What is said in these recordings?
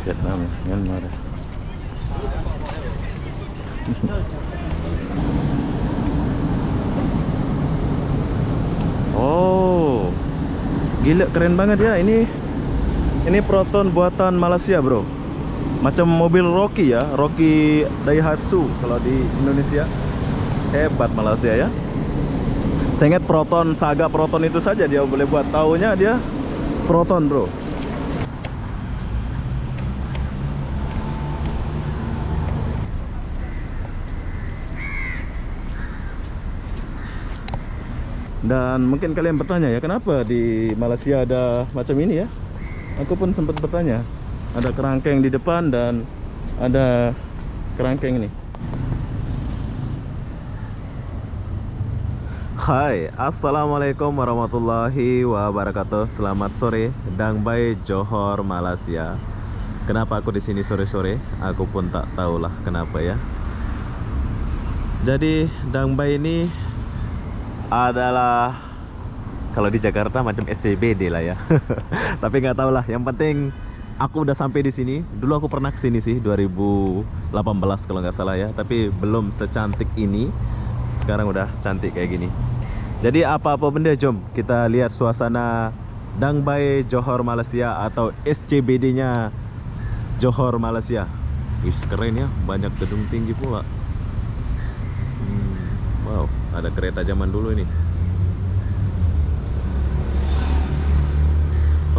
Vietnam ya, Myanmar ya. Oh, gila keren banget ya ini. Ini Proton buatan Malaysia bro. Macam mobil Rocky ya, Rocky Daihatsu kalau di Indonesia. Hebat Malaysia ya. Saya ingat Proton, Saga Proton itu saja dia boleh buat. Taunya dia Proton bro. Dan mungkin kalian bertanya ya, kenapa di Malaysia ada macam ini ya? Aku pun sempat bertanya. Ada kerangkeng di depan dan ada kerangkeng ini. Hai, assalamualaikum warahmatullahi wabarakatuh. Selamat sore, Dang Bai, Johor, Malaysia. Kenapa aku di sini sore-sore? Aku pun tak tahulah kenapa ya. Jadi Dang Bai ini adalah kalau di Jakarta macam SCBD lah ya. Tapi nggak tahu lah. Yang penting aku udah sampai di sini. Dulu aku pernah kesini sih 2018 kalau nggak salah ya. Tapi belum secantik ini. Sekarang udah cantik kayak gini. Jadi apa-apa benda, jom kita lihat suasana Dang Bai Johor Malaysia atau SCBD-nya Johor Malaysia. Wih, keren ya, banyak gedung tinggi pula. Wow, ada kereta zaman dulu ini.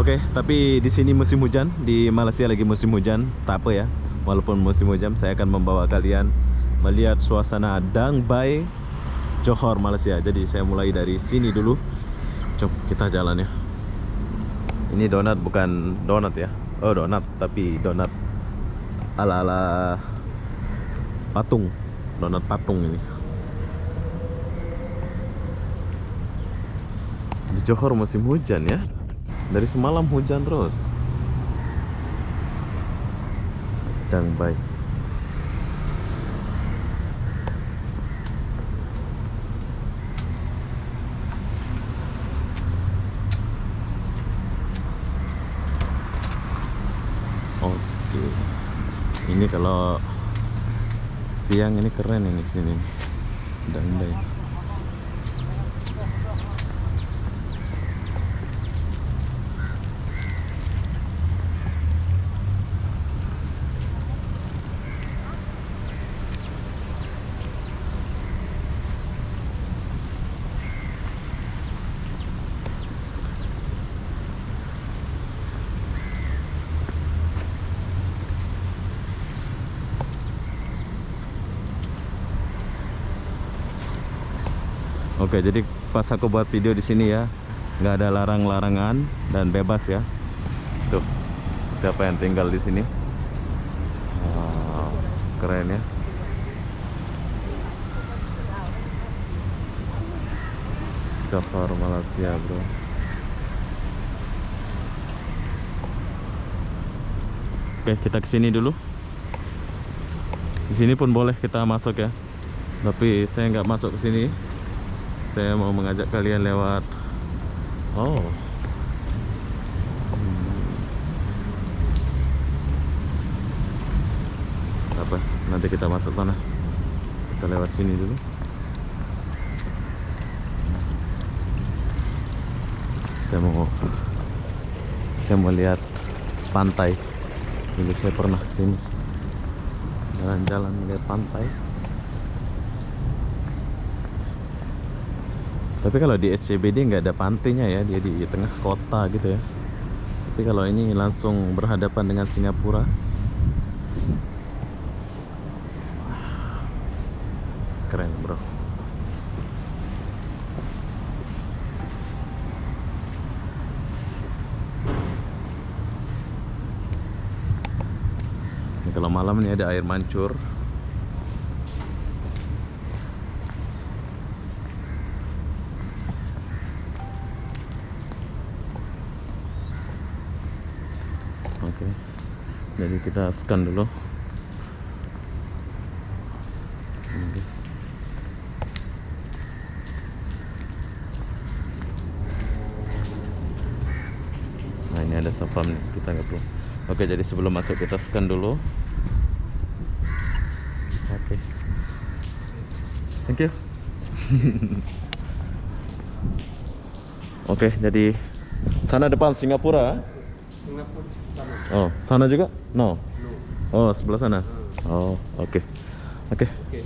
Oke, tapi di sini musim hujan, di Malaysia lagi musim hujan, tak apa ya. Walaupun musim hujan, saya akan membawa kalian melihat suasana Dang Bai Johor Malaysia. Jadi saya mulai dari sini dulu. Jom kita jalan ya. Ini donat bukan donat ya. Oh, donat tapi donat ala-ala patung. Donat patung ini. Di Johor musim hujan ya. Dari semalam hujan terus. Dang Bai. Oke. Ini kalau siang ini keren ini sini. Dang Bai. Oke, jadi pas aku buat video di sini ya, nggak ada larang-larangan dan bebas ya. Tuh, siapa yang tinggal di sini? Wow, keren ya. Johor Malaysia bro. Oke, kita ke sini dulu. Di sini pun boleh kita masuk ya. Tapi saya nggak masuk ke sini. Saya mau mengajak kalian lewat. Oh. Apa? Nanti kita masuk sana. Kita lewat sini dulu. Saya mau lihat pantai. Dulu saya pernah kesini. Jalan-jalan melihat pantai. Tapi kalau di SCBD nggak ada pantainya ya, dia di tengah kota gitu ya. Tapi kalau ini langsung berhadapan dengan Singapura. Keren bro. Ini kalau malam ini ada air mancur. Oke, jadi kita scan dulu. Nah, ini ada sapam nih, kita nggak perlu. Oke, jadi sebelum masuk kita scan dulu. Oke. Thank you. Oke, jadi sana depan Singapura. Singapura sana. Oh, sana juga? No. No. Oh, sebelah sana. Oh, oke. Oke. Oke.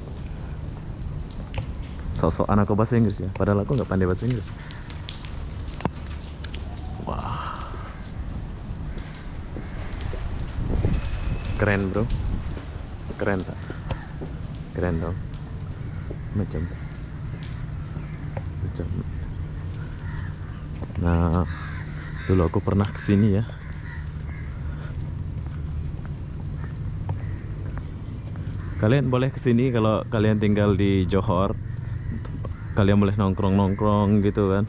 Sok-sok anak aku bahasa Inggris ya. Padahal aku nggak pandai bahasa Inggris. Wah. Keren, bro. Keren tak? Keren dong. Macam. Nah, dulu aku pernah kesini ya. Kalian boleh kesini kalau kalian tinggal di Johor. Kalian boleh nongkrong-nongkrong gitu kan.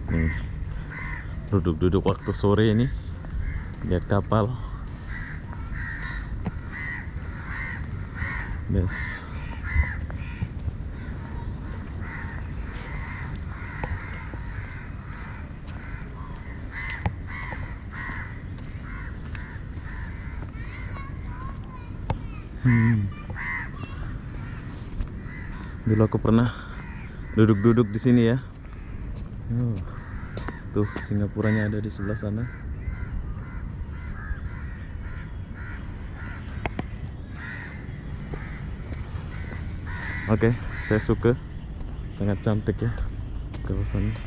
Nih, duduk-duduk waktu sore ini, lihat kapal. Yes. Dulu aku pernah duduk-duduk di sini ya. Tuh Singapuranya ada di sebelah sana. Oke, saya suka. Sangat cantik ya kawasannya.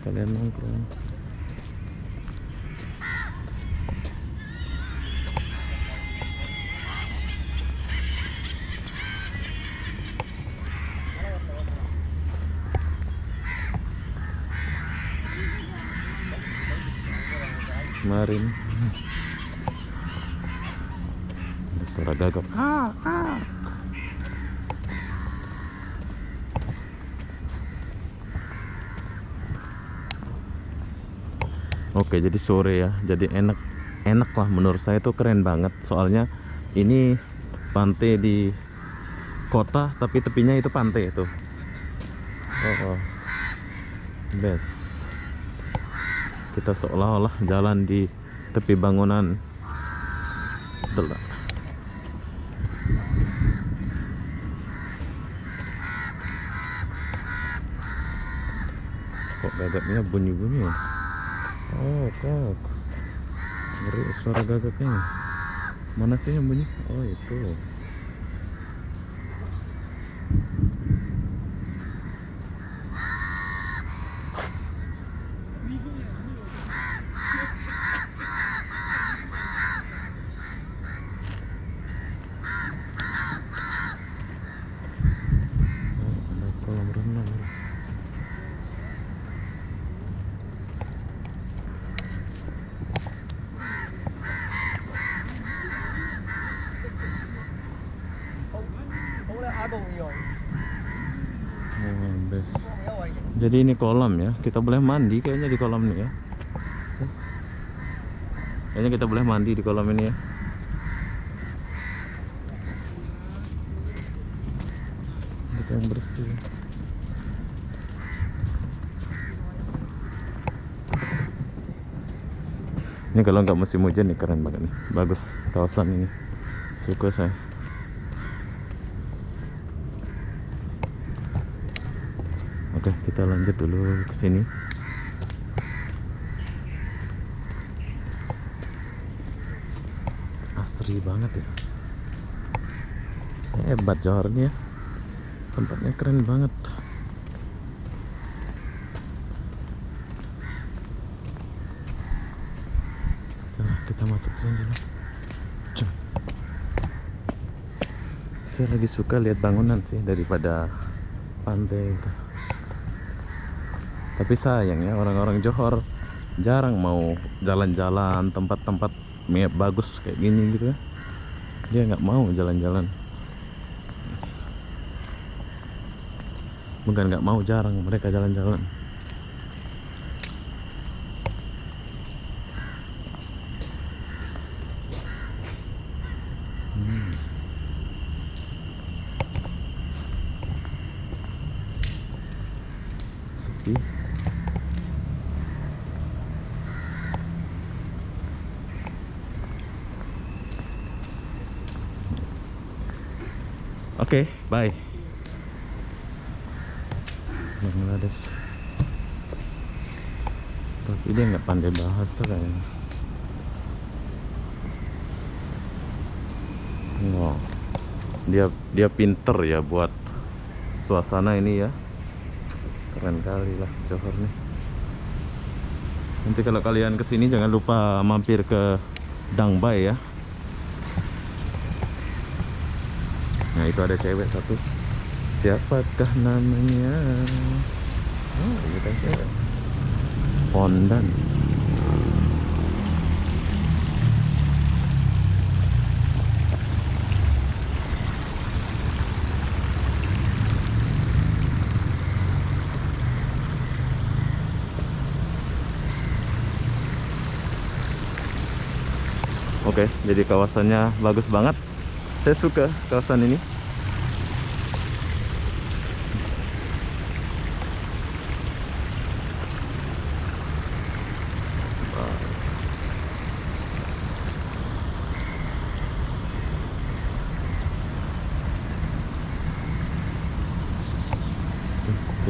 Kalian nongkrong. Kemarin ada suara gagap. Oke, jadi sore ya, jadi enak lah menurut saya tuh, keren banget. Soalnya ini pantai di kota tapi tepinya itu pantai itu. Oh, best. Kita seolah-olah jalan di tepi bangunan. Betul tak? Kok gagapnya bunyi-bunyi ya? Oh, kok ngeri suara gagapnya. Mana sih yang bunyi? Oh, itu. Ada kolam renang. Best. Jadi ini kolam ya, kita boleh mandi kayaknya di kolam ini ya. Kayaknya kita boleh mandi di kolam ini ya. Kita yang bersih. Ini kalau nggak musim hujan nih keren banget nih, bagus kawasan ini, suka saya. Oke, kita lanjut dulu ke sini. Asri banget ya. Hebat Johor ini ya. Tempatnya keren banget. Nah, kita masuk ke sini dulu. Cuk. Saya lagi suka lihat bangunan sih daripada pantai itu. Tapi sayang ya, orang-orang Johor jarang mau jalan-jalan tempat-tempat bagus kayak gini gitu ya. Dia nggak mau jalan-jalan. Bukan nggak mau, jarang mereka jalan-jalan. sepi. Oke, bye. Bangladesh. Tapi dia nggak pandai bahasa kayaknya. Wow. Dia pinter ya buat suasana ini ya. Keren kali lah Johor nih. Nanti kalau kalian kesini jangan lupa mampir ke Dang Bai ya. Nah itu ada cewek satu. Siapakah namanya? Oh ini kan cewek Pondan. Oke, jadi kawasannya bagus banget. Saya suka kawasan ini.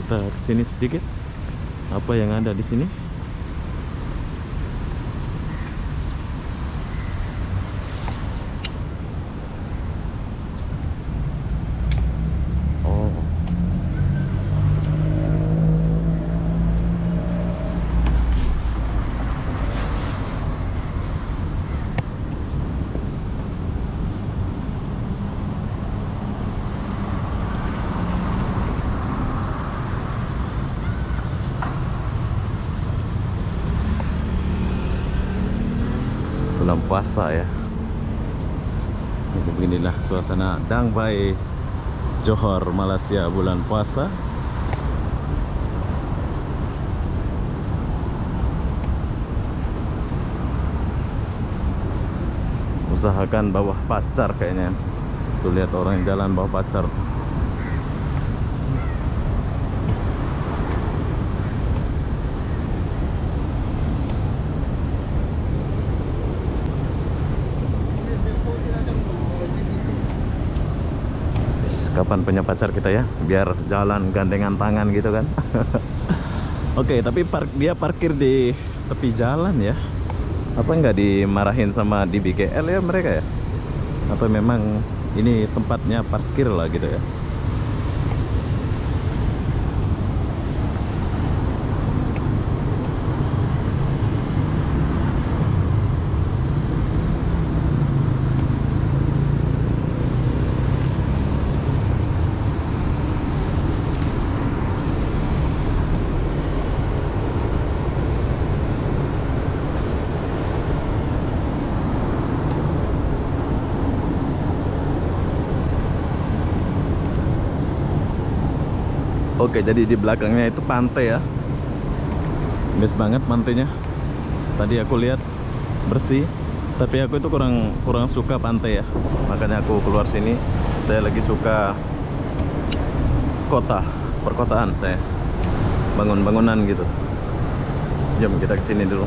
Kita kesini sedikit. Apa yang ada di sini? Bulan puasa ya. Jadi beginilah suasana Dang Bai Johor Malaysia bulan puasa. Usahakan bawa pacar kayaknya. Tuh lihat orang yang jalan bawa pacar. Kapan punya pacar kita ya, biar jalan gandengan tangan gitu kan. Oke, tapi dia parkir di tepi jalan ya. Apa nggak dimarahin sama di BKL ya mereka ya? Atau memang ini tempatnya parkir lah gitu ya? Oke, jadi di belakangnya itu pantai ya. Best banget pantainya. Tadi aku lihat bersih, tapi aku itu kurang suka pantai ya. Makanya aku keluar sini. Saya lagi suka perkotaan saya. Bangunan-bangunan gitu. Jom kita kesini dulu.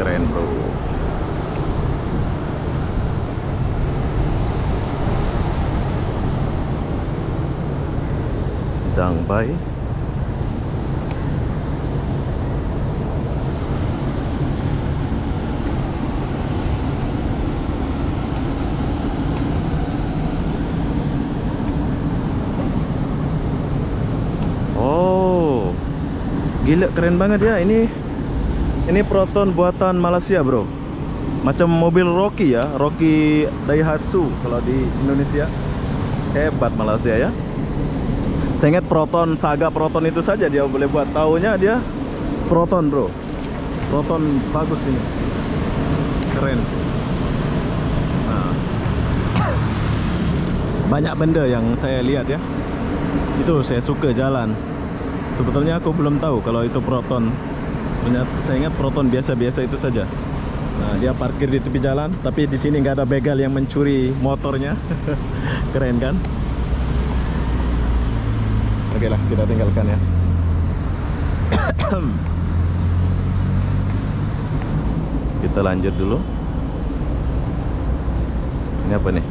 Keren bro. Dang Bai. Oh, gila keren banget ya ini. Ini Proton buatan Malaysia bro. Macam mobil Rocky ya, Rocky Daihatsu kalau di Indonesia. Hebat Malaysia ya. Saya ingat Proton, Saga Proton itu saja dia boleh buat. Taunya dia Proton bro. Proton bagus ini. Keren. Nah. Banyak benda yang saya lihat ya. Itu saya suka jalan. Sebetulnya aku belum tahu kalau itu Proton. Saya ingat Proton biasa-biasa itu saja. Nah, dia parkir di tepi jalan, tapi di sini nggak ada begal yang mencuri motornya. Keren kan? Oke lah, kita tinggalkan ya. Kita lanjut dulu. Ini apa nih?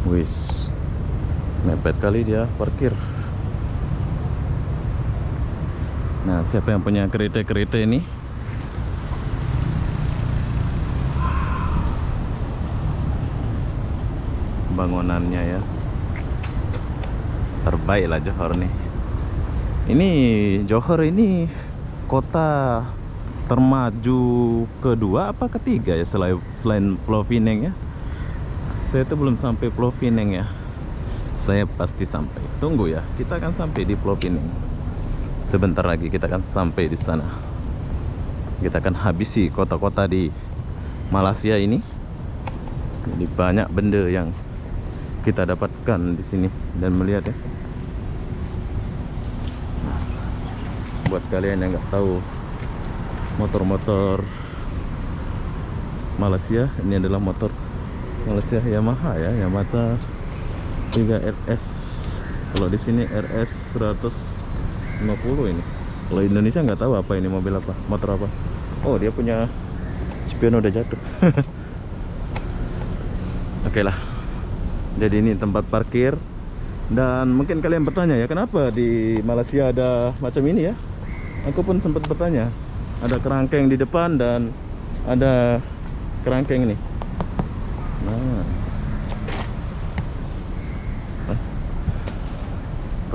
Wis, mepet kali dia parkir. Nah, siapa yang punya kereta-kereta ini? Bangunannya ya terbaik lah Johor nih. Ini Johor ini kota termaju kedua apa ketiga ya selain Pulau Pinang ya. Saya tuh belum sampai Pulau Pinang ya. Saya pasti sampai. Tunggu ya, kita akan sampai di Pulau Pinang. Sebentar lagi kita akan sampai di sana. Kita akan habisi kota-kota di Malaysia ini. Jadi banyak benda yang kita dapatkan di sini dan melihat ya. Buat kalian yang nggak tahu motor-motor Malaysia, ini adalah motor Malaysia Yamaha ya, Yamaha 3RS. Kalau di sini RS 150 ini. Kalau Indonesia nggak tahu apa ini mobil apa, motor apa. Oh, dia punya spion udah jatuh. Oke lah. Jadi ini tempat parkir. Dan mungkin kalian bertanya ya, kenapa di Malaysia ada macam ini ya? Aku pun sempat bertanya. Ada kerangkeng di depan dan ada kerangkeng ini. Nah.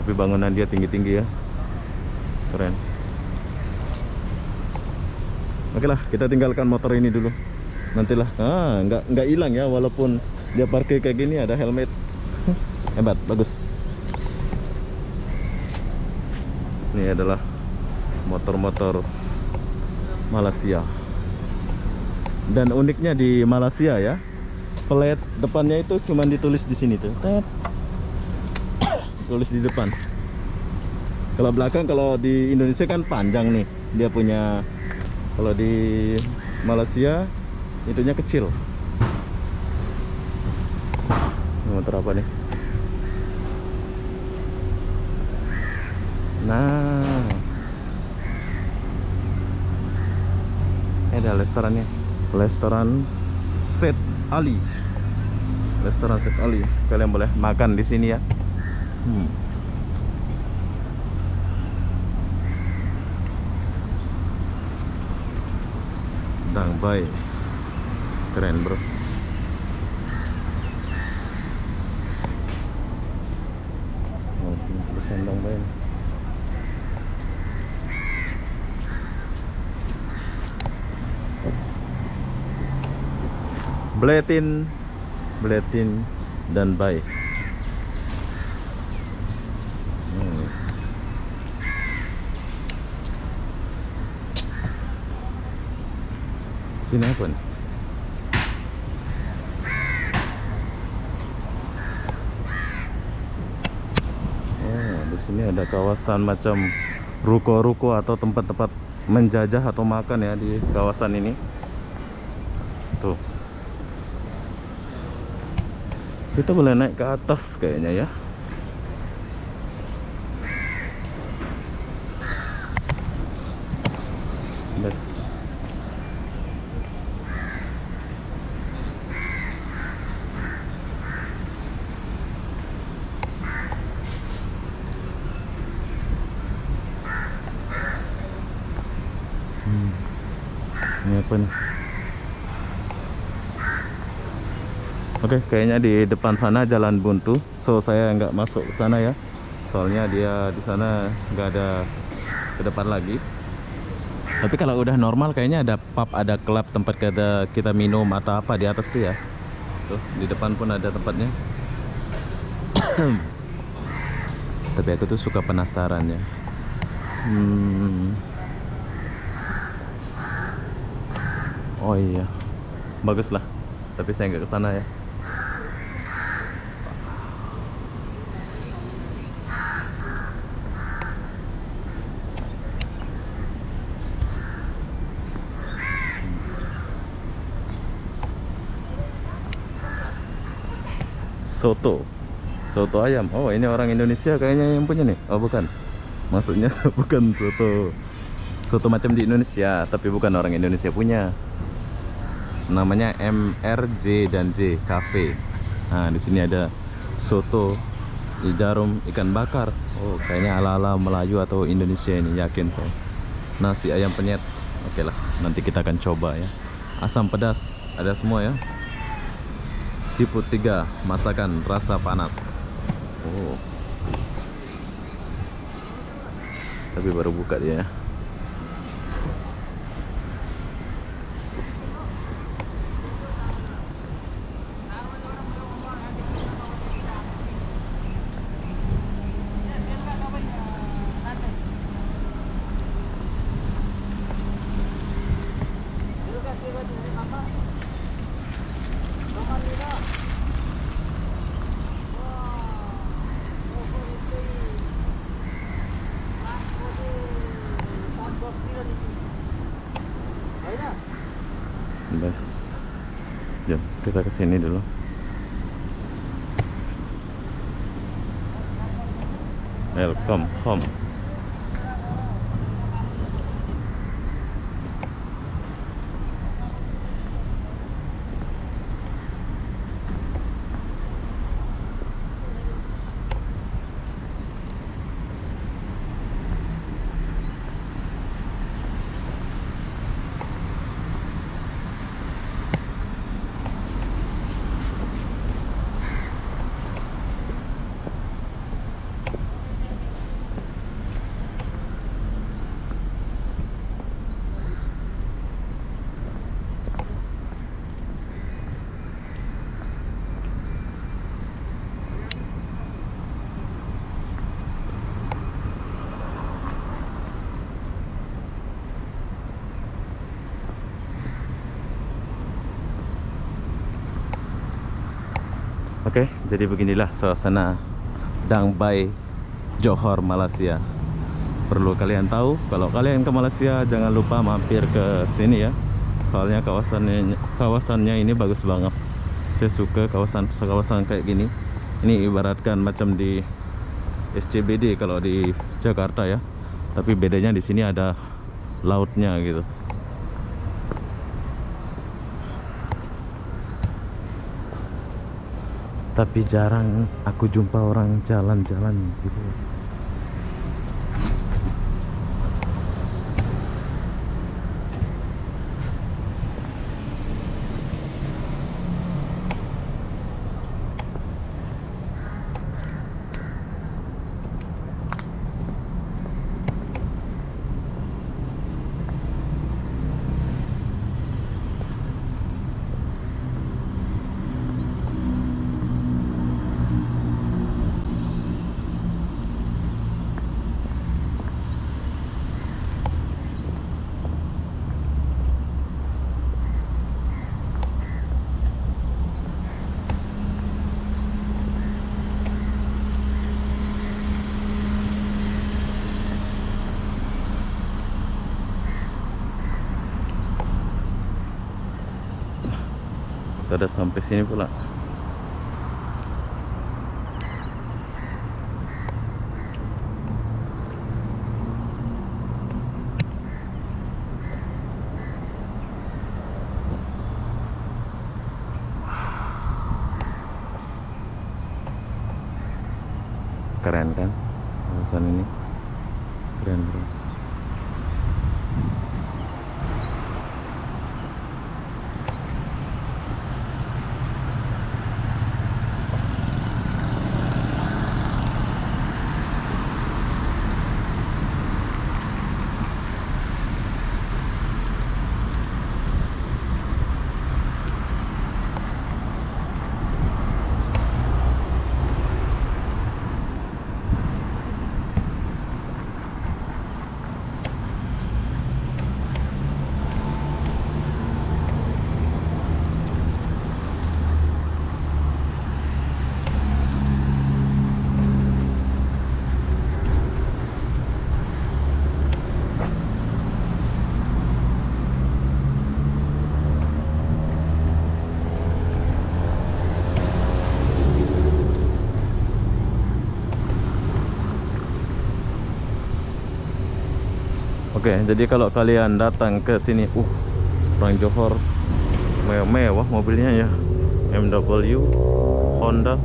Tapi bangunan dia tinggi-tinggi ya. Keren. Oke lah, kita tinggalkan motor ini dulu. Nantilah. Nggak hilang ya, walaupun dia parkir kayak gini ada helmet. Hebat, bagus. Ini adalah motor-motor Malaysia. Dan uniknya di Malaysia ya, plat depannya itu cuma ditulis di sini tuh. Tulis di depan. Kalau belakang, kalau di Indonesia kan panjang nih. Dia punya. Kalau di Malaysia itunya kecil. Ini motor apa nih? Nah, ada restorannya. Restoran Set Ali. Restoran Set Ali. Kalian boleh makan di sini ya. Dang Bai. Keren bro. Oh, ini tulisan Dang Bai. Bletin dan Bai. Sini apa nih? Di sini ada kawasan macam ruko-ruko atau tempat-tempat menjajah atau makan ya di kawasan ini. Tuh. Kita boleh naik ke atas kayaknya ya. Best. Ini apa nih? Oke, kayaknya di depan sana jalan buntu, so saya nggak masuk ke sana ya. Soalnya dia di sana nggak ada ke depan lagi. Tapi kalau udah normal kayaknya ada pub, ada klub tempat kita minum atau apa di atas tuh ya. Tuh, di depan pun ada tempatnya. Tapi aku tuh suka penasaran ya. Oh iya, bagus lah. Tapi saya nggak ke sana ya. Soto ayam. Oh, ini orang Indonesia kayaknya yang punya nih. Oh, bukan. Maksudnya bukan soto macam di Indonesia, tapi bukan orang Indonesia punya. Namanya MRJ dan J Cafe. Nah, di sini ada soto jarum ikan bakar. Oh, kayaknya ala-ala Melayu atau Indonesia ini, yakin saya. Nasi ayam penyet. Oke lah, nanti kita akan coba ya. Asam pedas ada semua ya. Siput 3, masakan rasa panas. Oh. Tapi baru buka dia ya. Bas. Jom kita ke sini dulu. Welcome home. Oke, jadi beginilah suasana Dang Bai, Johor, Malaysia. Perlu kalian tahu, kalau kalian ke Malaysia jangan lupa mampir ke sini ya. Soalnya kawasannya ini bagus banget. Saya suka kawasan kayak gini. Ini ibaratkan macam di SCBD kalau di Jakarta ya. Tapi bedanya di sini ada lautnya gitu. Tapi jarang aku jumpa orang jalan-jalan gitu. Kita udah sampai sini pula. Keren kan kawasan ini, keren bro. Oke, jadi kalau kalian datang ke sini, orang Johor mewah mobilnya ya. BMW, Honda.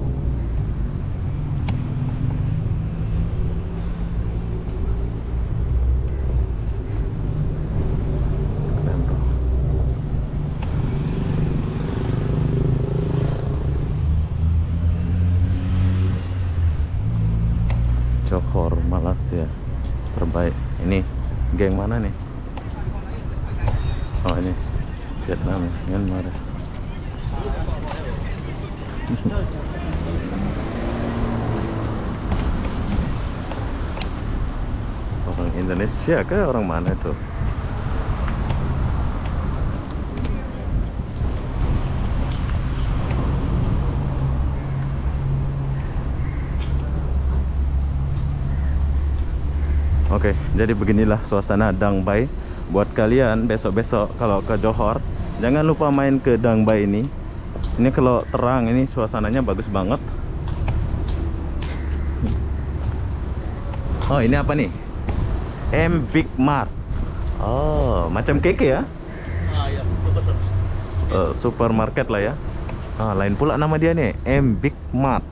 Keren tuh. Johor, Malaysia terbaik. Ini geng mana nih? Oh ini Vietnam, Myanmar. Orang Indonesia ke orang mana itu? Oke, jadi beginilah suasana Dang Bai. Buat kalian besok-besok kalau ke Johor, jangan lupa main ke Dang Bai ini. Ini kalau terang ini suasananya bagus banget. Oh, ini apa nih? M Big Mart. Oh, macam keke ya? Ya. Supermarket lah ya. Lain pula nama dia nih, M Big Mart.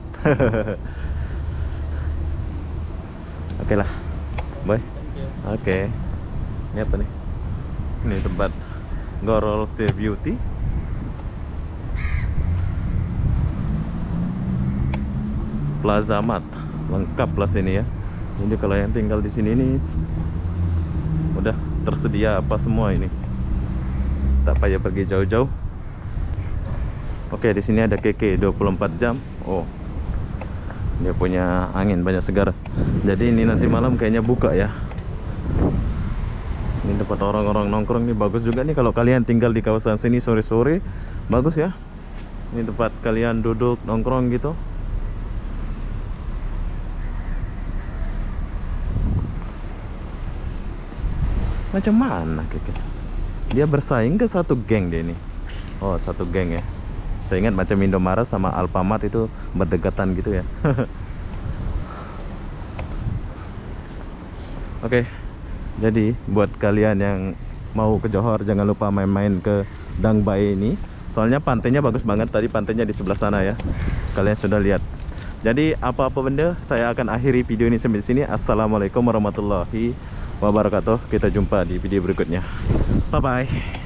Oke lah. Bye. Oke. Ini apa nih? Ini tempat Gorol Sea Beauty. Plaza Mart. Lengkap lah sini ya. Jadi kalau yang tinggal di sini nih udah tersedia apa semua ini. Tak payah pergi jauh-jauh. Oke, di sini ada KK 24 jam. Oh. Dia punya angin banyak segar. Jadi ini nanti malam kayaknya buka ya. Ini tempat orang-orang nongkrong nih, bagus juga nih kalau kalian tinggal di kawasan sini sore-sore. Bagus ya. Ini tempat kalian duduk nongkrong gitu. Macam mana Keke? Dia bersaing ke satu geng dia ini. Oh, satu geng ya. Saya ingat macam Indomaret sama Alfamart itu berdekatan gitu ya. Oke, jadi buat kalian yang mau ke Johor, jangan lupa main-main ke Dang Bai ini. Soalnya pantainya bagus banget, tadi pantainya di sebelah sana ya. Kalian sudah lihat. Jadi apa-apa benda, saya akan akhiri video ini sampai sini. Assalamualaikum warahmatullahi wabarakatuh. Kita jumpa di video berikutnya. Bye-bye.